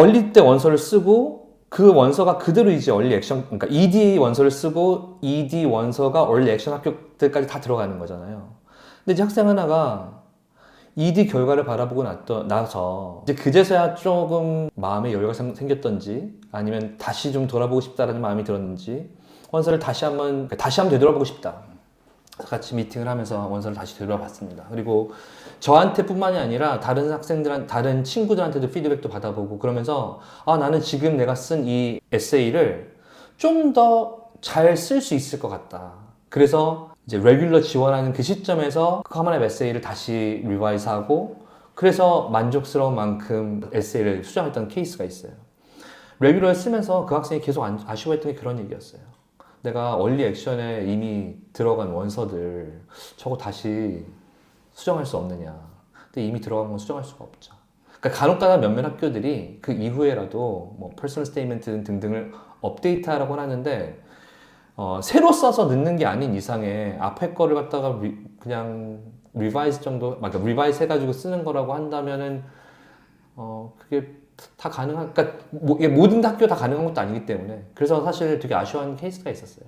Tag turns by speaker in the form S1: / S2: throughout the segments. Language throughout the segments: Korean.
S1: 얼리 때 원서를 쓰고 그 원서가 그대로 이제 얼리 액션, 그러니까 ED 원서를 쓰고 ED 원서가 얼리 액션 학교들까지 다 들어가는 거잖아요. 근데 이제 학생 하나가 ED 결과를 바라보고 나서 이제 그제서야 조금 마음에 여유가 생겼던지 아니면 다시 좀 돌아보고 싶다라는 마음이 들었는지 원서를 다시 한번 되돌아보고 싶다. 같이 미팅을 하면서 원서를 다시 되돌아봤습니다. 그리고 저한테 뿐만이 아니라 다른 친구들한테도 피드백도 받아보고 그러면서 나는 지금 내가 쓴 이 에세이를 좀 더 잘 쓸 수 있을 것 같다. 그래서 이제 레귤러 지원하는 그 시점에서 커먼 앱 에세이를 다시 리바이즈하고 그래서 만족스러운 만큼 에세이를 수정했던 케이스가 있어요. 레귤러를 쓰면서 그 학생이 계속 아쉬워했던 게 그런 얘기였어요. 내가 얼리 액션에 이미 들어간 원서들 저거 다시 수정할 수 없느냐. 근데 이미 들어간 건 수정할 수가 없죠. 그러니까 간혹가다 몇몇 학교들이 그 이후에라도 뭐 퍼스널 스테이트먼트 등등을 업데이트하라고 하는데 새로 써서 넣는 게 아닌 이상에 앞에 거를 갖다가 그냥 리바이즈 정도, 그러니까 리바이즈 해가지고 쓰는 거라고 한다면은 그게 다 가능한, 그러니까 모든 학교 다 가능한 것도 아니기 때문에 그래서 사실 되게 아쉬워하는 케이스가 있었어요.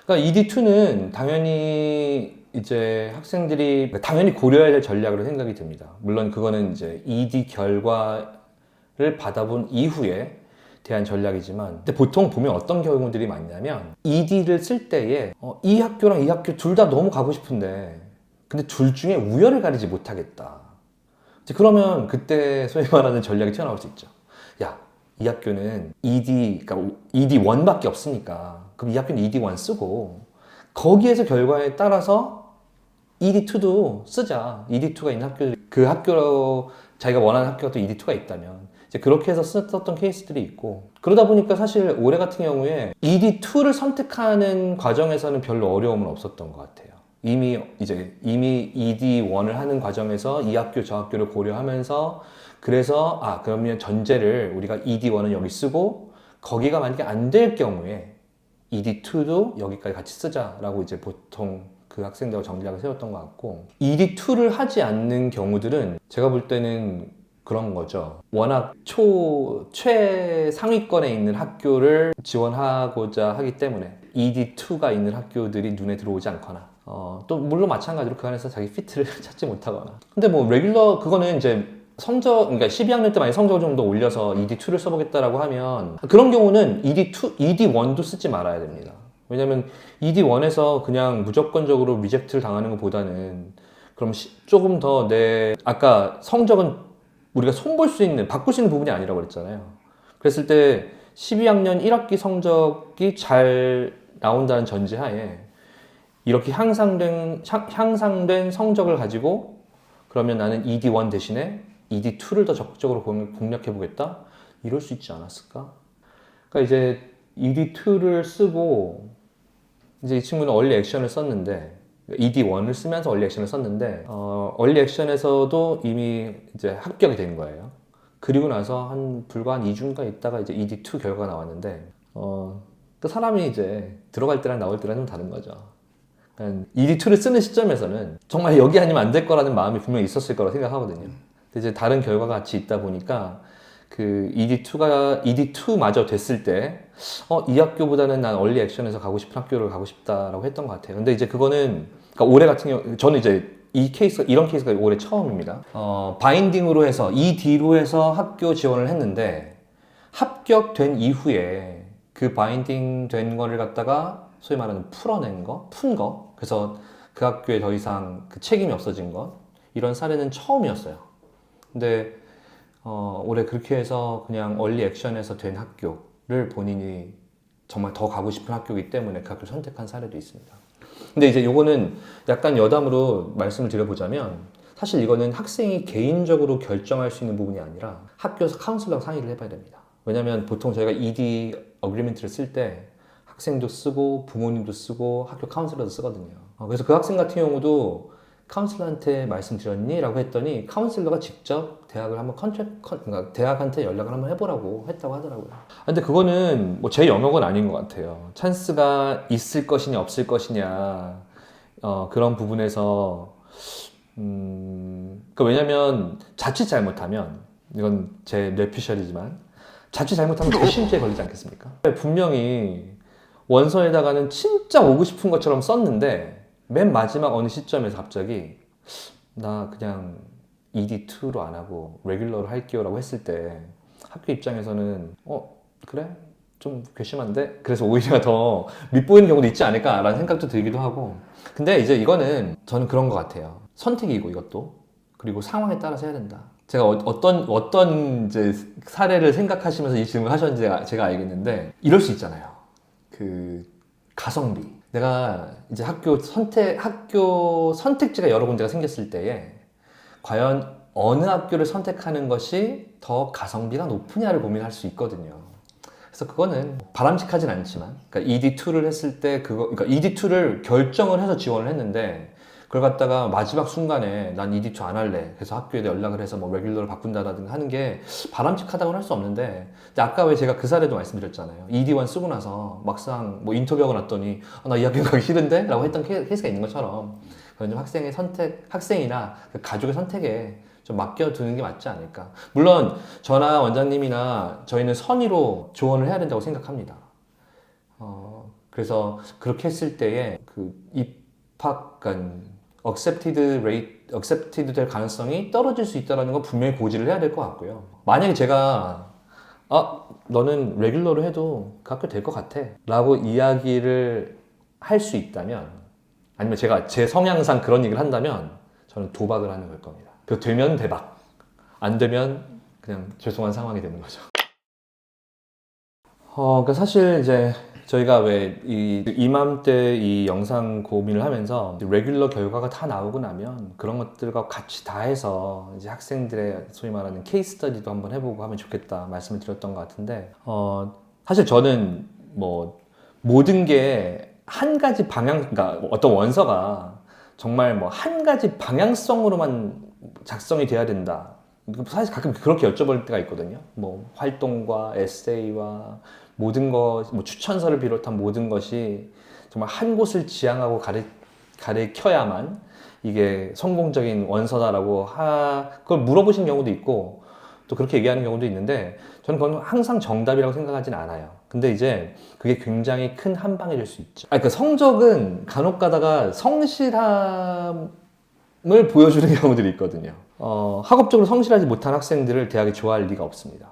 S1: 그러니까 ED2는 당연히 이제 학생들이 당연히 고려해야 될 전략으로 생각이 듭니다. 물론 그거는 이제 ED 결과를 받아본 이후에 대한 전략이지만 근데 보통 보면 어떤 경우들이 많냐면 ED를 쓸 때에 이 학교랑 이 학교 둘 다 너무 가고 싶은데 근데 둘 중에 우열을 가리지 못하겠다. 그러면 그때 소위 말하는 전략이 튀어나올 수 있죠. 야, 이 학교는 그러니까 ED1밖에 없으니까 그럼 이 학교는 ED1 쓰고 거기에서 결과에 따라서 ED2도 쓰자. ED2가 있는 그 학교로 자기가 원하는 학교가 또 ED2가 있다면 이제 그렇게 해서 썼던 케이스들이 있고 그러다 보니까 사실 올해 같은 경우에 ED2를 선택하는 과정에서는 별로 어려움은 없었던 것 같아요. 이미 ED1을 하는 과정에서 이 학교 저 학교를 고려하면서 그래서 그러면 전제를 우리가 ED1은 여기 쓰고 거기가 만약에 안 될 경우에 ED2도 여기까지 같이 쓰자라고 이제 보통 그 학생들과 전략을 세웠던 것 같고 ED2를 하지 않는 경우들은 제가 볼 때는 그런 거죠. 워낙 최상위권에 있는 학교를 지원하고자 하기 때문에 ED2가 있는 학교들이 눈에 들어오지 않거나 또 물론 마찬가지로 그 안에서 자기 피트를 찾지 못하거나 근데 뭐 레귤러 그거는 이제 그러니까 12학년 때 만약 성적을 좀 더 올려서 ED2를 써보겠다라고 하면 그런 경우는 ED1도 쓰지 말아야 됩니다. 왜냐면 ED1에서 그냥 무조건적으로 리젝트를 당하는 것보다는 그럼 조금 더 아까 성적은 우리가 손볼 수 있는, 바꿀 수 있는 부분이 아니라고 그랬잖아요. 그랬을 때 12학년 1학기 성적이 잘 나온다는 전제하에 이렇게 향상된 성적을 가지고 그러면 나는 ED1 대신에 ED2를 더 적극적으로 공략해보겠다? 이럴 수 있지 않았을까? 그러니까 이제 ED2를 쓰고 이제 이 친구는 얼리 액션을 썼는데 ED1을 쓰면서 얼리 액션을 썼는데 얼리 액션에서도 이미 이제 합격이 된 거예요. 그리고 나서 불과 한 2주인가 있다가 이제 ED2 결과가 나왔는데 그 사람이 이제 들어갈 때랑 나올 때랑 좀 다른 거죠. ED2를 쓰는 시점에서는 정말 여기 아니면 안 될 거라는 마음이 분명히 있었을 거라고 생각하거든요. 근데 이제 다른 결과가 같이 있다 보니까 그 ED2마저 됐을 때, 이 학교보다는 난 얼리 액션에서 가고 싶은 학교를 가고 싶다라고 했던 것 같아요. 근데 이제 그거는, 그러니까 올해 같은 경우, 저는 이제 이런 케이스가 올해 처음입니다. 바인딩으로 해서, ED로 해서 학교 지원을 했는데, 합격된 이후에 그 바인딩 된 거를 갖다가 소위 말하는 푼 거. 그래서 그 학교에 더 이상 그 책임이 없어진 것. 이런 사례는 처음이었어요. 근데 올해 그렇게 해서 그냥 얼리 액션에서 된 학교를 본인이 정말 더 가고 싶은 학교이기 때문에 그 학교를 선택한 사례도 있습니다. 근데 이제 요거는 약간 여담으로 말씀을 드려보자면 사실 이거는 학생이 개인적으로 결정할 수 있는 부분이 아니라 학교에서 카운슬러랑 상의를 해봐야 됩니다. 왜냐면 보통 저희가 ED 어그리먼트를 쓸 때 학생도 쓰고 부모님도 쓰고 학교 카운슬러도 쓰거든요. 그래서 그 학생 같은 경우도 카운슬러한테 말씀드렸니? 라고 했더니 카운슬러가 직접 대학을 한번 그러니까 대학한테 연락을 한번 해보라고 했다고 하더라고요. 근데 그거는 뭐 제 영역은 아닌 것 같아요. 찬스가 있을 것이냐 없을 것이냐 그런 부분에서 그러니까 왜냐면 자칫 잘못하면 이건 제 뇌피셜이지만 자칫 잘못하면 괘씸죄에 걸리지 않겠습니까? 분명히 원서에다가는 진짜 오고 싶은 것처럼 썼는데 맨 마지막 어느 시점에서 갑자기 나 그냥 ED2로 안 하고 레귤러로 할게요 라고 했을 때 학교 입장에서는 그래? 좀 괘씸한데? 그래서 오히려 더 밉보이는 경우도 있지 않을까라는 생각도 들기도 하고. 근데 이제 이거는 저는 그런 것 같아요. 선택이고 이것도. 그리고 상황에 따라서 해야 된다. 제가 어떤 이제 사례를 생각하시면서 이 질문을 하셨는지 제가 알겠는데 이럴 수 있잖아요. 그 가성비. 내가 이제 학교 선택지가 여러 군데가 생겼을 때에 과연 어느 학교를 선택하는 것이 더 가성비가 높으냐를 고민할 수 있거든요. 그래서 그거는 바람직하진 않지만, 그러니까 ED2를 했을 때 그러니까 ED2를 결정을 해서 지원을 했는데, 그걸 갖다가 마지막 순간에 난 ED2 안 할래. 그래서 학교에 연락을 해서 뭐 레귤러를 바꾼다라든가 하는 게 바람직하다고는 할 수 없는데, 아까 왜 제가 그 사례도 말씀드렸잖아요. ED1 쓰고 나서 막상 뭐 인터뷰하고 났더니, 나 이 학교 가기 싫은데? 라고 했던 케이스가 있는 것처럼, 그건 좀 학생이나 그 가족의 선택에 좀 맡겨두는 게 맞지 않을까. 물론 저나 원장님이나 저희는 선의로 조언을 해야 된다고 생각합니다. 그래서 그렇게 했을 때에 그 입학, accepted 될 가능성이 떨어질 수 있다는 건 분명히 고지를 해야 될 것 같고요. 만약에 제가 너는 레귤러로 해도 그 학교 될 것 같아 라고 이야기를 할 수 있다면, 아니면 제가 제 성향상 그런 얘기를 한다면 저는 도박을 하는 걸 겁니다. 그 되면 대박, 안 되면 그냥 죄송한 상황이 되는 거죠. 그러니까 사실 이제 저희가 왜 이맘때 이 영상 고민을 하면서 레귤러 결과가 다 나오고 나면 그런 것들과 같이 다 해서 이제 학생들의 소위 말하는 케이스 스터디도 한번 해보고 하면 좋겠다 말씀을 드렸던 것 같은데, 사실 저는 뭐 모든 게 한 가지 그러니까 어떤 원서가 정말 뭐 한 가지 방향성으로만 작성이 돼야 된다. 사실 가끔 그렇게 여쭤볼 때가 있거든요. 뭐 활동과 에세이와 모든 것, 뭐 추천서를 비롯한 모든 것이 정말 한 곳을 지향하고 가리켜야만 이게 성공적인 원서다라고 그걸 물어보신 경우도 있고 또 그렇게 얘기하는 경우도 있는데, 저는 그건 항상 정답이라고 생각하진 않아요. 근데 이제 그게 굉장히 큰 한방이 될 수 있죠. 그러니까 성적은 간혹 가다가 성실함을 보여주는 경우들이 있거든요. 학업적으로 성실하지 못한 학생들을 대학이 좋아할 리가 없습니다.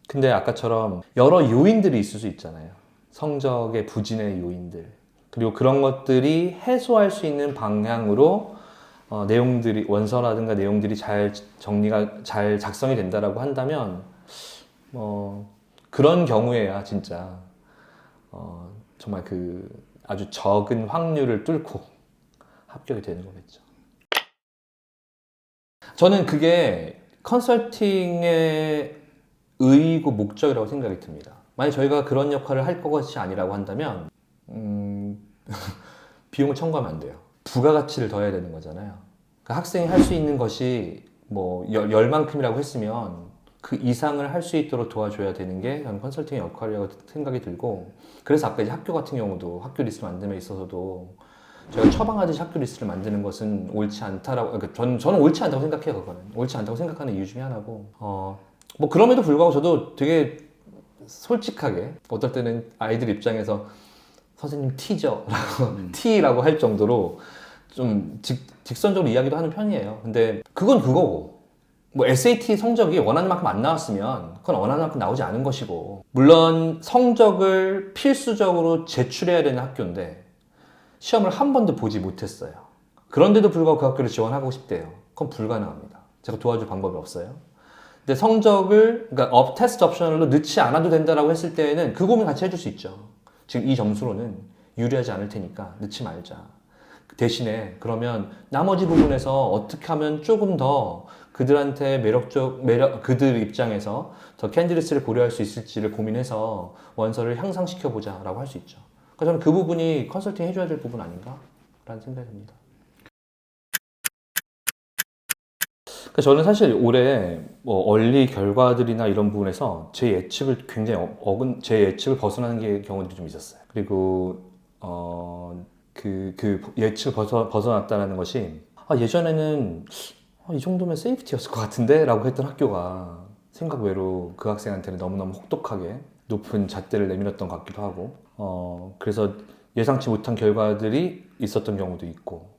S1: 근데 아까처럼 여러 요인들이 있을 수 있잖아요. 성적의 부진의 요인들. 그리고 그런 것들이 해소할 수 있는 방향으로 원서라든가 내용들이 잘 작성이 된다라고 한다면, 그런 경우에야 진짜, 정말 그 아주 적은 확률을 뚫고 합격이 되는 거겠죠. 저는 그게 컨설팅의 의의고 목적이라고 생각이 듭니다. 만약 저희가 그런 역할을 할 것이 아니라고 한다면 비용을 청구하면 안 돼요. 부가가치를 더해야 되는 거잖아요. 그러니까 학생이 할 수 있는 것이 뭐 열만큼이라고 했으면 그 이상을 할 수 있도록 도와줘야 되는 게 저는 컨설팅의 역할이라고 생각이 들고, 그래서 아까 이제 학교 같은 경우도 학교 리스트 만듦에 있어서도 제가 처방하듯이 학교 리스트를 만드는 것은 옳지 않다라고, 그러니까 저는 옳지 않다고 생각해요. 그거는 옳지 않다고 생각하는 이유 중에 하나고, 뭐 그럼에도 불구하고 저도 되게 솔직하게 어떨 때는 아이들 입장에서 선생님 T죠 라고 T라고 할 정도로 좀 직선적으로 이야기도 하는 편이에요. 근데 그건 그거고, 뭐 SAT 성적이 원하는 만큼 안 나왔으면 그건 원하는 만큼 나오지 않은 것이고, 물론 성적을 필수적으로 제출해야 되는 학교인데 시험을 한 번도 보지 못했어요. 그런데도 불구하고 그 학교를 지원하고 싶대요. 그건 불가능합니다. 제가 도와줄 방법이 없어요. 근데 성적을, 그러니까 테스트 옵셔널로 넣지 않아도 된다라고 했을 때에는 그 고민 같이 해줄 수 있죠. 지금 이 점수로는 유리하지 않을 테니까 넣지 말자. 대신에 그러면 나머지 부분에서 어떻게 하면 조금 더 그들한테 그들 입장에서 더 캔디데이트를 고려할 수 있을지를 고민해서 원서를 향상시켜보자 라고 할 수 있죠. 그러니까 저는 그 부분이 컨설팅 해줘야 될 부분 아닌가? 라는 생각이 듭니다. 그러니까 저는 사실 올해 뭐 얼리 결과들이나 이런 부분에서 제 예측을 굉장히 제 예측을 벗어나는 경우들이 좀 있었어요. 그리고 그 예측을 벗어났다는 것이, 예전에는 이 정도면 세이프티였을 것 같은데? 라고 했던 학교가 생각 외로 그 학생한테는 너무너무 혹독하게 높은 잣대를 내밀었던 것 같기도 하고 그래서 예상치 못한 결과들이 있었던 경우도 있고